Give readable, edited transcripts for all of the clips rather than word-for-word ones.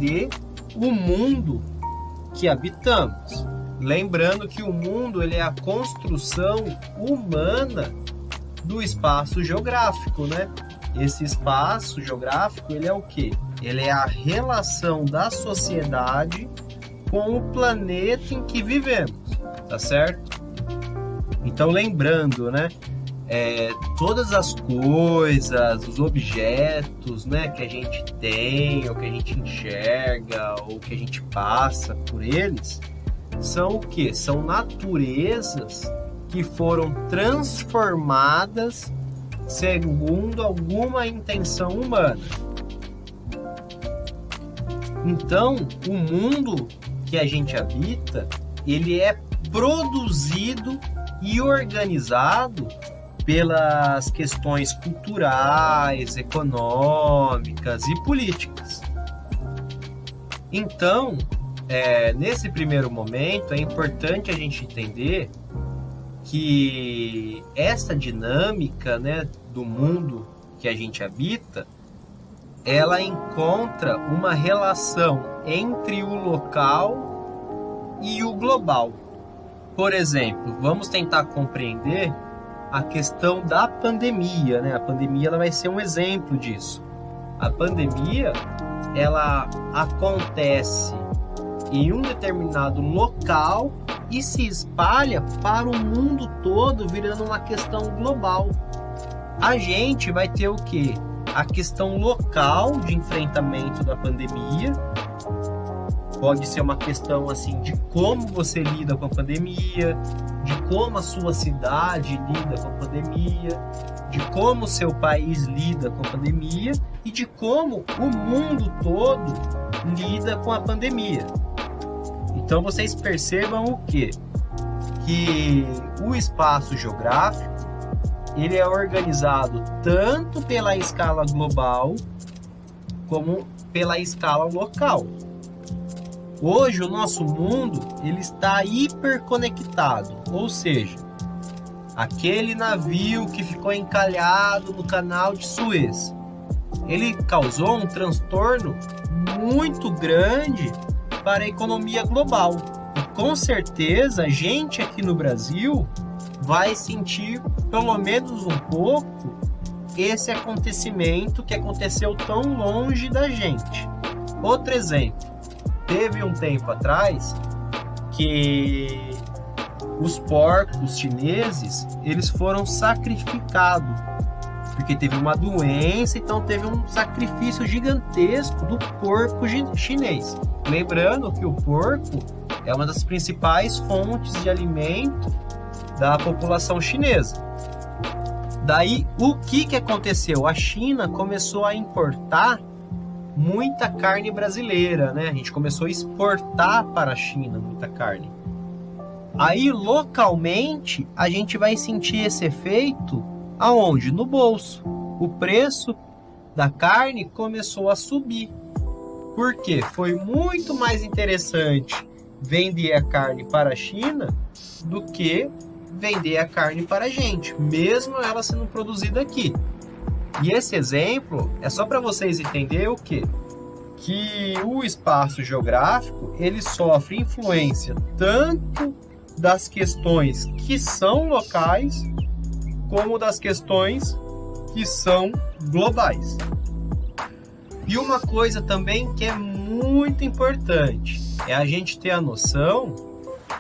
entender o mundo que habitamos. Lembrando que o mundo ele é a construção humana do espaço geográfico, né? Esse espaço geográfico, ele é o quê? Ele é a relação da sociedade com o planeta em que vivemos, tá certo? Então, lembrando, né? Todas as coisas, os objetos, né, que a gente tem, ou que a gente enxerga, ou que a gente passa por eles, são o quê? São naturezas que foram transformadas segundo alguma intenção humana. Então, o mundo que a gente habita, ele é produzido e organizado pelas questões culturais, econômicas e políticas. Então, nesse primeiro momento, é importante a gente entender que essa dinâmica, né, do mundo que a gente habita, ela encontra uma relação entre o local e o global. Por exemplo, vamos tentar compreender a questão da pandemia, né? A pandemia ela vai ser um exemplo disso. A pandemia, ela acontece em um determinado local e se espalha para o mundo todo, virando uma questão global. A gente vai ter o quê? A questão local de enfrentamento da pandemia. Pode ser uma questão assim de como você lida com a pandemia, de como a sua cidade lida com a pandemia, de como o seu país lida com a pandemia e de como o mundo todo lida com a pandemia. Então vocês percebam o quê? Que o espaço geográfico ele é organizado tanto pela escala global como pela escala local. Hoje o nosso mundo ele está hiperconectado, ou seja, aquele navio que ficou encalhado no canal de Suez, ele causou um transtorno muito grande para a economia global. E com certeza a gente aqui no Brasil vai sentir pelo menos um pouco esse acontecimento que aconteceu tão longe da gente. Outro exemplo. Teve um tempo atrás que os porcos chineses eles foram sacrificados porque teve uma doença, então teve um sacrifício gigantesco do porco chinês. Lembrando que o porco é uma das principais fontes de alimento da população chinesa. Daí, o que aconteceu? A China começou a importar muita carne brasileira, né? A gente começou a exportar para a China muita carne. Aí, localmente, a gente vai sentir esse efeito aonde? No bolso. O preço da carne começou a subir. Por quê? Foi muito mais interessante vender a carne para a China do que vender a carne para a gente, mesmo ela sendo produzida aqui. E esse exemplo é só para vocês entenderem o quê? Que o espaço geográfico ele sofre influência tanto das questões que são locais como das questões que são globais. E uma coisa também que é muito importante é a gente ter a noção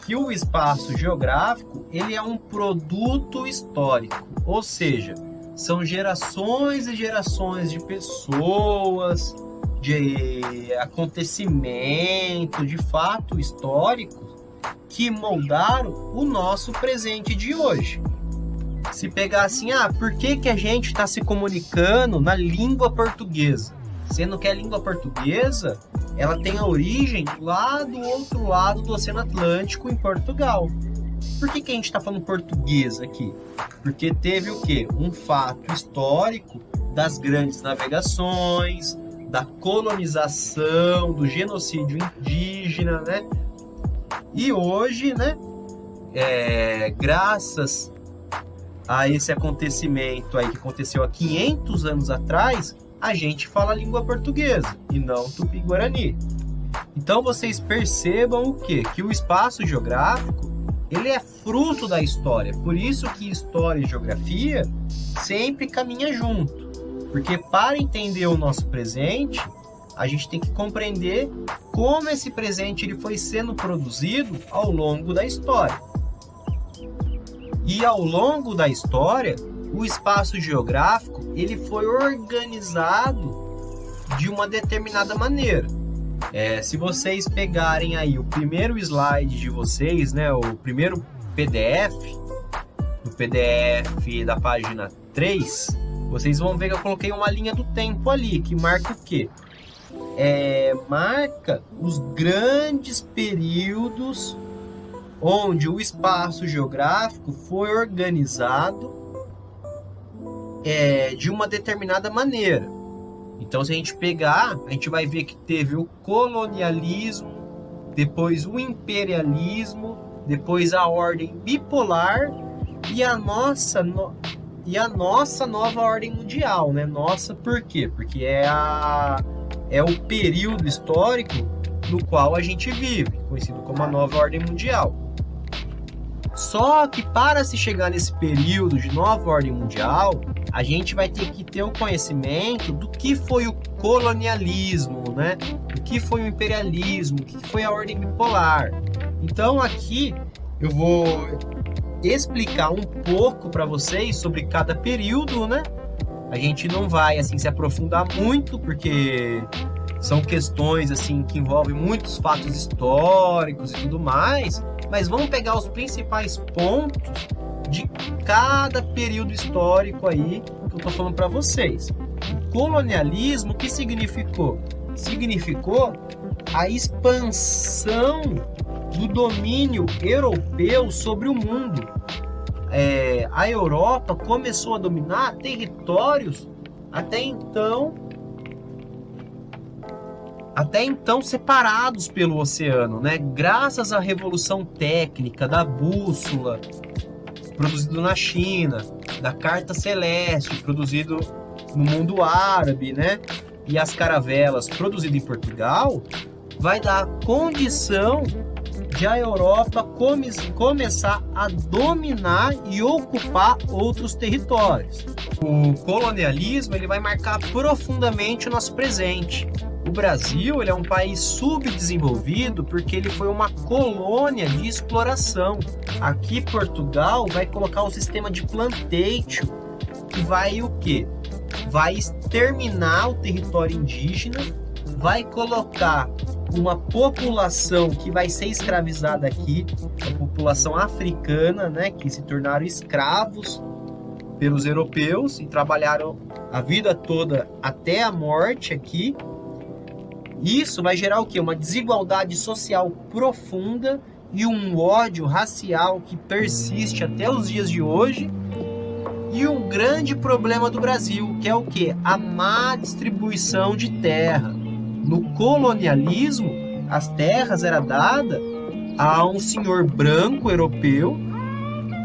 que o espaço geográfico ele é um produto histórico, ou seja, são gerações e gerações de pessoas, de acontecimentos, de fato históricos que moldaram o nosso presente de hoje. Se pegar assim, por que a gente está se comunicando na língua portuguesa? Sendo que a língua portuguesa ela tem a origem lá do outro lado do Oceano Atlântico, em Portugal. Por que a gente está falando português aqui? Porque teve o quê? Um fato histórico das grandes navegações, da colonização, do genocídio indígena, né? E hoje, né, graças a esse acontecimento aí que aconteceu há 500 anos atrás, a gente fala a língua portuguesa e não tupi-guarani. Então vocês percebam o quê? Que o espaço geográfico, ele é fruto da história. Por isso que história e geografia sempre caminham junto. Porque para entender o nosso presente, a gente tem que compreender como esse presente ele foi sendo produzido ao longo da história. E ao longo da história, o espaço geográfico ele foi organizado de uma determinada maneira. Se vocês pegarem aí o primeiro slide de vocês, né, o primeiro PDF, no PDF da página 3, vocês vão ver que eu coloquei uma linha do tempo ali, que marca o quê? Marca os grandes períodos onde o espaço geográfico foi organizado de uma determinada maneira. Então, se a gente pegar, a gente vai ver que teve o colonialismo, depois o imperialismo, depois a ordem bipolar e a nossa nova ordem mundial, né? Nossa, por quê? Porque é o período histórico no qual a gente vive, conhecido como a nova ordem mundial. Só que para se chegar nesse período de nova ordem mundial, a gente vai ter que ter o conhecimento do que foi o colonialismo, né? O que foi o imperialismo, o que foi a ordem bipolar. Então aqui eu vou explicar um pouco para vocês sobre cada período, né? A gente não vai assim se aprofundar muito, porque são questões assim que envolvem muitos fatos históricos e tudo mais, mas vamos pegar os principais pontos de cada período histórico aí que eu tô falando para vocês. O colonialismo, o que significou? Significou a expansão do domínio europeu sobre o mundo. A Europa começou a dominar territórios até então separados pelo oceano, né? Graças à revolução técnica da bússola, produzido na China, da carta celeste, produzido no mundo árabe, né? E as caravelas, produzido em Portugal, vai dar condição de a Europa começar a dominar e ocupar outros territórios. O colonialismo ele vai marcar profundamente o nosso presente. O Brasil ele é um país subdesenvolvido porque ele foi uma colônia de exploração. Aqui Portugal vai colocar um sistema de plantation que vai o quê? Vai exterminar o território indígena, vai colocar uma população que vai ser escravizada aqui, a população africana, né, que se tornaram escravos pelos europeus e trabalharam a vida toda até a morte aqui. Isso vai gerar o quê? Uma desigualdade social profunda e um ódio racial que persiste até os dias de hoje. E um grande problema do Brasil, que é o quê? A má distribuição de terra. No colonialismo, as terras eram dadas a um senhor branco europeu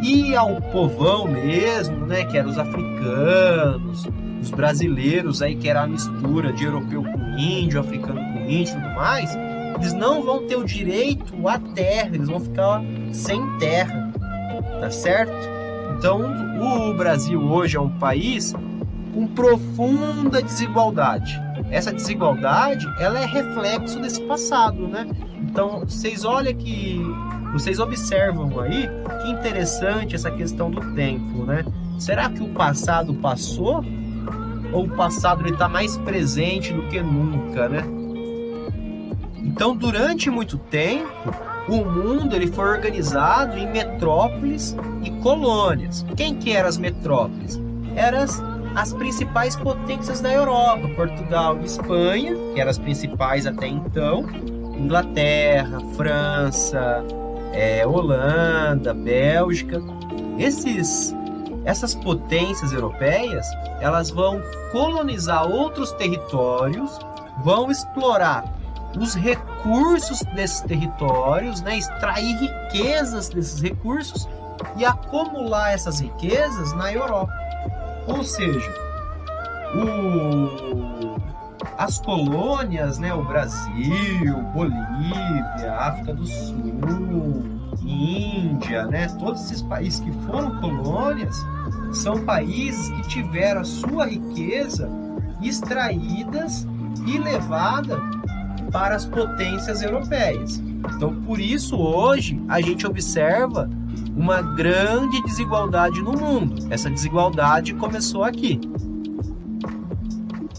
e ao povão mesmo, né, que eram os africanos, os brasileiros, aí, que era a mistura de europeu com índio, africano com índio e tudo mais. Eles não vão ter o direito à terra, eles vão ficar sem terra, tá certo? Então, o Brasil hoje é um país com profunda desigualdade. Essa desigualdade, ela é reflexo desse passado, né? Então, vocês observam aí que interessante essa questão do tempo, né? Será que o passado passou? Ou o passado está mais presente do que nunca, né? Então, durante muito tempo, o mundo ele foi organizado em metrópoles e colônias. Quem que eram as metrópoles? Eram as principais potências da Europa, Portugal e Espanha, que eram as principais até então, Inglaterra, França, Holanda, Bélgica. Essas potências europeias, elas vão colonizar outros territórios, vão explorar os recursos desses territórios, né, extrair riquezas desses recursos e acumular essas riquezas na Europa. Ou seja, As colônias, né, o Brasil, Bolívia, África do Sul, Índia, né, todos esses países que foram colônias são países que tiveram a sua riqueza extraídas e levada para as potências europeias. Então, por isso, hoje, a gente observa uma grande desigualdade no mundo. Essa desigualdade começou aqui.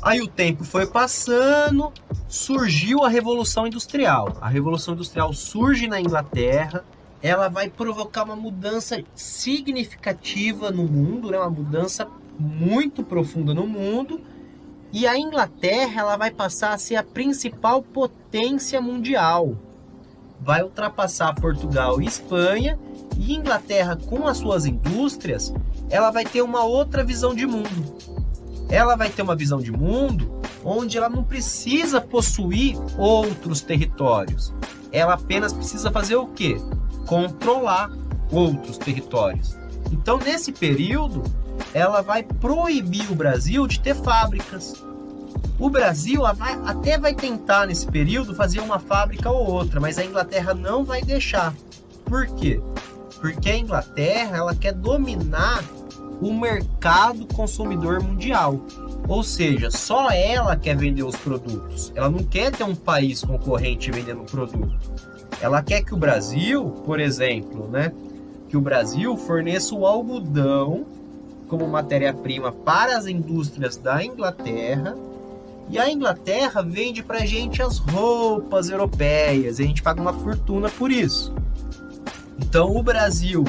Aí o tempo foi passando, surgiu a Revolução Industrial. A Revolução Industrial surge na Inglaterra, ela vai provocar uma mudança significativa no mundo, né? Uma mudança muito profunda no mundo, e a Inglaterra ela vai passar a ser a principal potência mundial. Vai ultrapassar Portugal e Espanha, e Inglaterra, com as suas indústrias, ela vai ter uma outra visão de mundo. Ela vai ter uma visão de mundo onde ela não precisa possuir outros territórios. Ela apenas precisa fazer o quê? Controlar outros territórios. Então, nesse período, ela vai proibir o Brasil de ter fábricas. O Brasil até vai tentar, nesse período, fazer uma fábrica ou outra, mas a Inglaterra não vai deixar. Por quê? Porque a Inglaterra ela quer dominar o mercado consumidor mundial. Ou seja, só ela quer vender os produtos. Ela não quer ter um país concorrente vendendo produto. Ela quer que o Brasil, por exemplo, né, que o Brasil forneça o algodão como matéria-prima para as indústrias da Inglaterra, e a Inglaterra vende para a gente as roupas europeias, e a gente paga uma fortuna por isso. Então o Brasil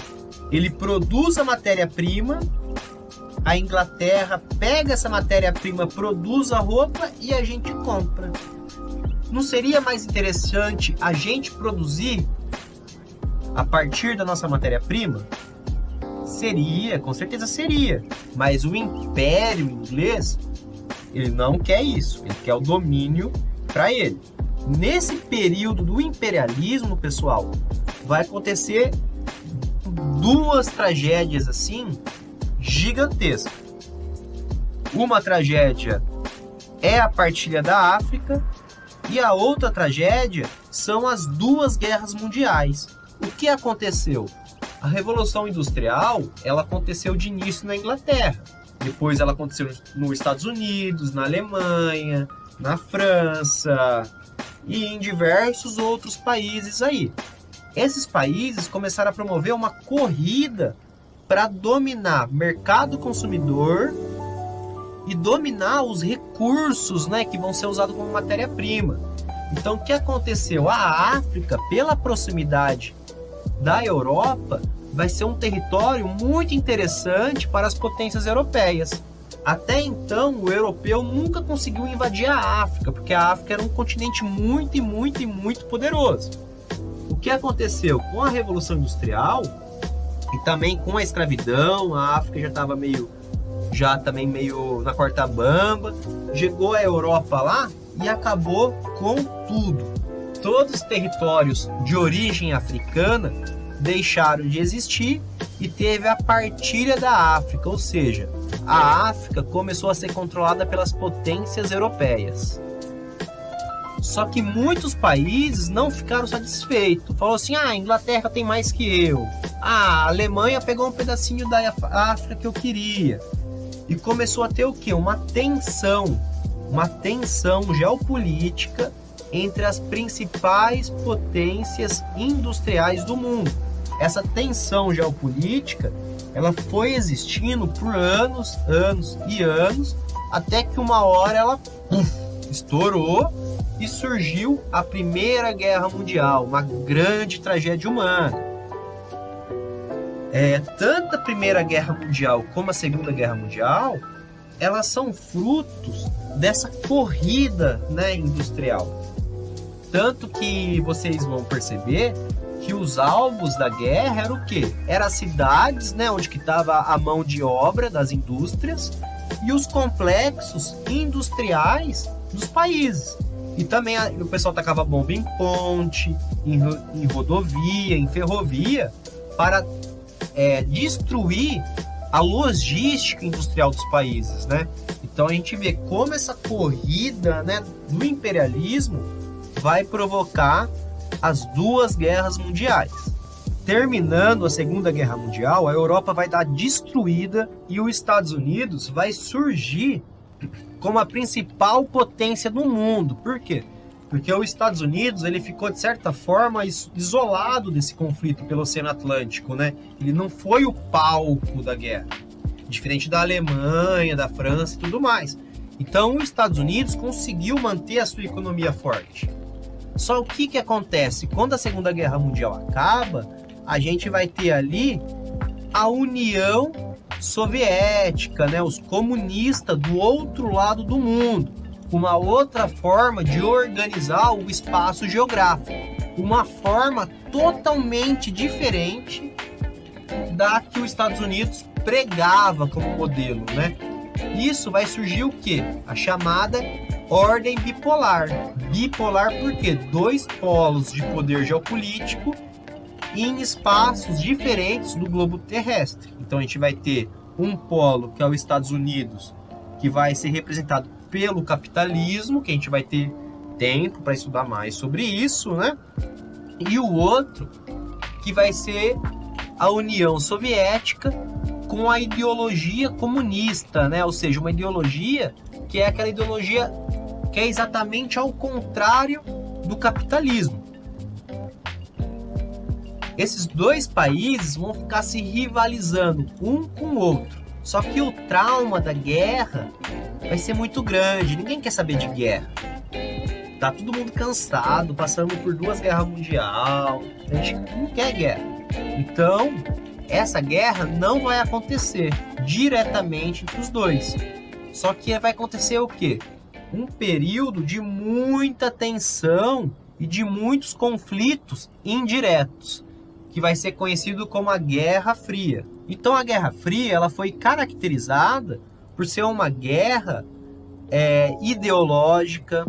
ele produz a matéria-prima, a Inglaterra pega essa matéria-prima, produz a roupa e a gente compra. Não seria mais interessante a gente produzir a partir da nossa matéria-prima? Seria, com certeza seria. Mas o Império Inglês, ele não quer isso. Ele quer o domínio para ele. Nesse período do imperialismo, pessoal, vai acontecer duas tragédias assim gigantescas. Uma tragédia é a partilha da África e a outra tragédia são as duas guerras mundiais. O que aconteceu? A Revolução Industrial, ela aconteceu de início na Inglaterra. Depois ela aconteceu nos Estados Unidos, na Alemanha, na França e em diversos outros países aí. Esses países começaram a promover uma corrida para dominar mercado consumidor e dominar os recursos, né, que vão ser usados como matéria-prima. Então, o que aconteceu? A África, pela proximidade da Europa, vai ser um território muito interessante para as potências europeias. Até então, o europeu nunca conseguiu invadir a África, porque a África era um continente muito poderoso. O que aconteceu com a Revolução Industrial e também com a escravidão, a África já estava meio na corda bamba, chegou a Europa lá e acabou com tudo. Todos os territórios de origem africana deixaram de existir e teve a partilha da África, ou seja, a África começou a ser controlada pelas potências europeias. Só que muitos países não ficaram satisfeitos. Falou assim, a Inglaterra tem mais que eu. A Alemanha pegou um pedacinho da África que eu queria. E começou a ter o quê? Uma tensão geopolítica entre as principais potências industriais do mundo. Essa tensão geopolítica, ela foi existindo por anos e anos, até que uma hora ela estourou e surgiu a Primeira Guerra Mundial, uma grande tragédia humana. Tanto a Primeira Guerra Mundial como a Segunda Guerra Mundial, elas são frutos dessa corrida, né, industrial. Tanto que vocês vão perceber que os alvos da guerra eram o quê? Eram as cidades, né, onde estava a mão de obra das indústrias e os complexos industriais dos países. E também o pessoal tacava bomba em ponte, em rodovia, em ferrovia, para destruir a logística industrial dos países, né? Então a gente vê como essa corrida, né, do imperialismo vai provocar as duas guerras mundiais. Terminando a Segunda Guerra Mundial, a Europa vai dar destruída e os Estados Unidos vai surgir como a principal potência do mundo. Por quê? Porque os Estados Unidos ele ficou, de certa forma, isolado desse conflito pelo Oceano Atlântico, né? Ele não foi o palco da guerra, diferente da Alemanha, da França e tudo mais. Então, os Estados Unidos conseguiu manter a sua economia forte. Só o que acontece? Quando a Segunda Guerra Mundial acaba, a gente vai ter ali a União Soviética, né? Os comunistas do outro lado do mundo, uma outra forma de organizar o espaço geográfico, uma forma totalmente diferente da que os Estados Unidos pregava como modelo, né? Isso vai surgir o quê? A chamada ordem bipolar. Bipolar porque dois polos de poder geopolítico em espaços diferentes do globo terrestre. Então a gente vai ter um polo que é os Estados Unidos, que vai ser representado pelo capitalismo, que a gente vai ter tempo para estudar mais sobre isso, né? E o outro que vai ser a União Soviética com a ideologia comunista, né? Ou seja, uma ideologia que é aquela ideologia que é exatamente ao contrário do capitalismo. Esses dois países vão ficar se rivalizando um com o outro. Só que o trauma da guerra vai ser muito grande. Ninguém quer saber de guerra. Tá todo mundo cansado, passando por 2 guerras mundiais. A gente não quer guerra. Então, essa guerra não vai acontecer diretamente entre os dois. Só que vai acontecer o quê? Um período de muita tensão e de muitos conflitos indiretos, que vai ser conhecido como a Guerra Fria. Então a Guerra Fria ela foi caracterizada por ser uma guerra ideológica,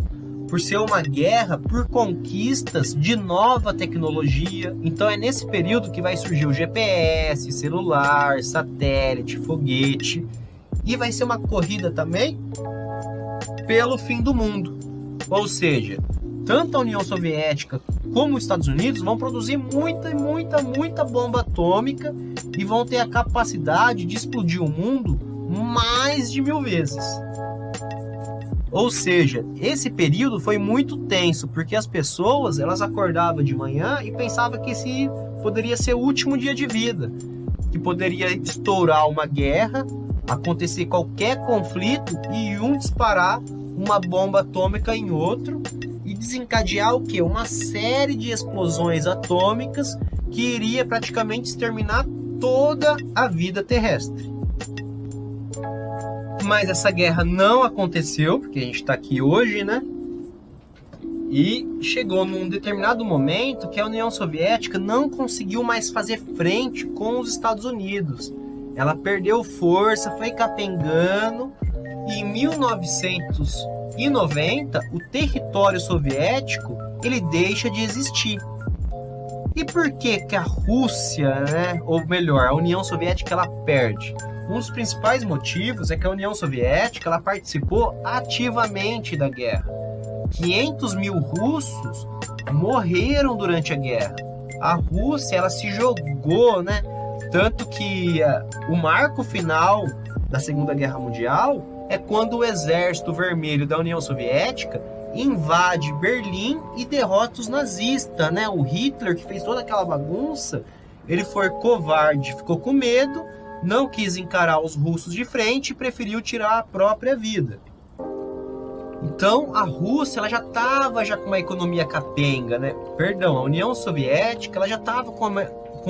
por ser uma guerra por conquistas de nova tecnologia. Então é nesse período que vai surgir o GPS, celular, satélite, foguete, e vai ser uma corrida também pelo fim do mundo. Ou seja, tanto a União Soviética como os Estados Unidos vão produzir muita bomba atômica e vão ter a capacidade de explodir o mundo mais de 1000 vezes. Ou seja, esse período foi muito tenso, porque as pessoas elas acordavam de manhã e pensavam que esse poderia ser o último dia de vida, que poderia estourar uma guerra, acontecer qualquer conflito e um disparar uma bomba atômica em outro e desencadear o quê? Uma série de explosões atômicas que iria praticamente exterminar toda a vida terrestre. Mas essa guerra não aconteceu, porque a gente está aqui hoje, né? E chegou num determinado momento que a União Soviética não conseguiu mais fazer frente com os Estados Unidos. Ela perdeu força, foi capengando, e em 1990 o território soviético ele deixa de existir. E por que a Rússia, né, ou melhor, a União Soviética ela perde? Um dos principais motivos é que a União Soviética ela participou ativamente da guerra. 500 mil russos morreram durante a guerra. A Rússia ela se jogou, né? Tanto que o marco final da Segunda Guerra Mundial é quando o Exército Vermelho da União Soviética invade Berlim e derrota os nazistas, né? O Hitler, que fez toda aquela bagunça, ele foi covarde, ficou com medo, não quis encarar os russos de frente e preferiu tirar a própria vida. Então a Rússia ela já estava com uma economia capenga, né? Perdão, a União Soviética ela já estava com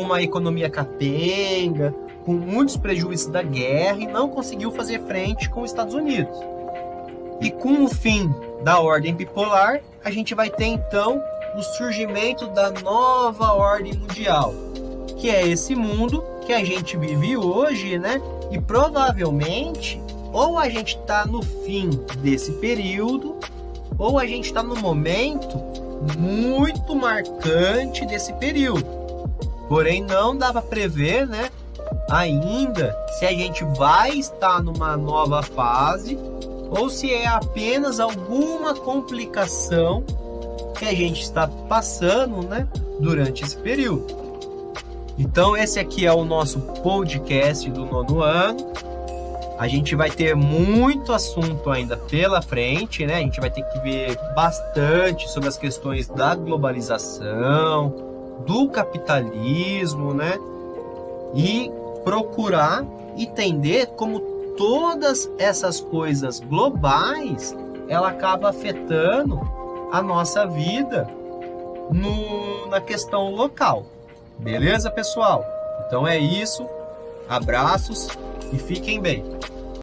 uma economia capenga, com muitos prejuízos da guerra e não conseguiu fazer frente com os Estados Unidos. E com o fim da ordem bipolar, a gente vai ter então o surgimento da nova ordem mundial, que é esse mundo que a gente vive hoje, né? E provavelmente, ou a gente está no fim desse período, ou a gente está no momento muito marcante desse período. Porém, não dá para prever, né? ainda se a gente vai estar numa nova fase ou se é apenas alguma complicação que a gente está passando, né, durante esse período. Então esse aqui é o nosso podcast do 9º ano. A gente vai ter muito assunto ainda pela frente, né? A gente vai ter que ver bastante sobre as questões da globalização, do capitalismo, né? E procurar entender como todas essas coisas globais, ela acaba afetando a nossa vida na questão local. Beleza, pessoal? Então é isso. Abraços e fiquem bem.